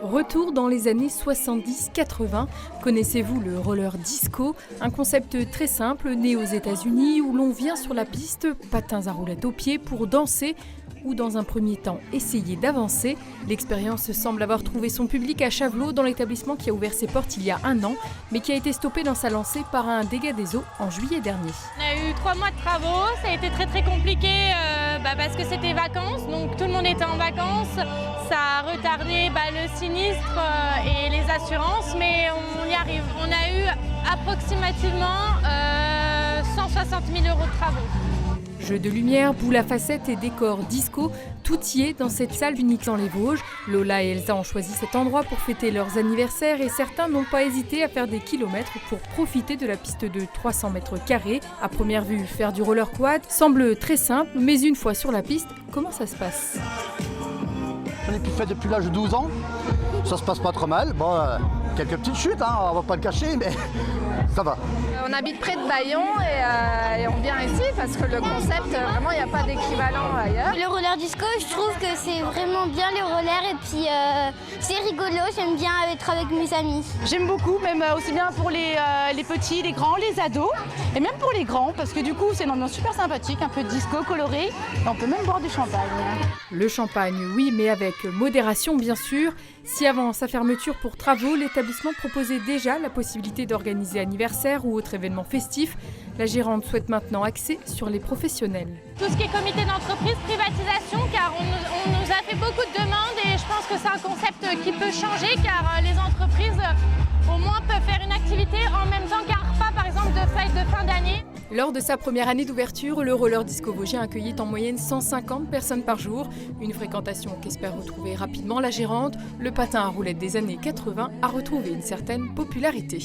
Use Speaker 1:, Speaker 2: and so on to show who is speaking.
Speaker 1: Retour dans les années 70-80. Connaissez-vous le roller disco? Un concept très simple né aux États-Unis où l'on vient sur la piste, patins à roulettes aux pieds pour danser ou dans un premier temps essayer d'avancer. L'expérience semble avoir trouvé son public à Chavelot dans l'établissement qui a ouvert ses portes il y a 1 an mais qui a été stoppé dans sa lancée par un dégât des eaux en juillet dernier.
Speaker 2: On a eu 3 mois de travaux, ça a été très compliqué parce que c'était vacances, donc tout le monde était en vacances. Ça a retardé le sinistre et les assurances, mais on y arrive. On a eu approximativement 160 000 € de travaux.
Speaker 1: Jeux de lumière, boules à facettes et décors disco, tout y est dans cette salle unique dans les Vosges. Lola et Elsa ont choisi cet endroit pour fêter leurs anniversaires et certains n'ont pas hésité à faire des kilomètres pour profiter de la piste de 300 mètres carrés. À première vue, faire du roller quad semble très simple, mais une fois sur la piste, comment ça se passe?
Speaker 3: J'en ai plus fait depuis l'âge de 12 ans, ça se passe pas trop mal. Bon, quelques petites chutes, on va pas le cacher, mais ça va.
Speaker 4: On habite près de Bayon et on vient ici parce que le concept, vraiment, il n'y a pas d'équivalent ailleurs.
Speaker 5: Le roller disco, je trouve que c'est vraiment bien le roller et puis c'est rigolo, j'aime bien être avec mes amis.
Speaker 6: J'aime beaucoup, même aussi bien pour les petits, les grands, les ados et même pour les grands parce que du coup c'est une ambiance super sympathique, un peu disco, coloré et on peut même boire du champagne.
Speaker 1: Le champagne, oui, mais avec modération bien sûr. Si avant sa fermeture pour travaux, l'établissement proposait déjà la possibilité d'organiser anniversaire ou autre événement festif, la gérante souhaite maintenant axer sur les professionnels.
Speaker 2: Tout ce qui est comité d'entreprise, privatisation, car on nous a fait beaucoup de demandes et je pense que c'est un concept qui peut changer car les entreprises au moins peuvent faire une activité en même temps qu'un repas par exemple de fête de fin d'année.
Speaker 1: Lors de sa première année d'ouverture, le roller disco vosgien accueillait en moyenne 150 personnes par jour. Une fréquentation qu'espère retrouver rapidement la gérante. Le patin à roulettes des années 80 a retrouvé une certaine popularité.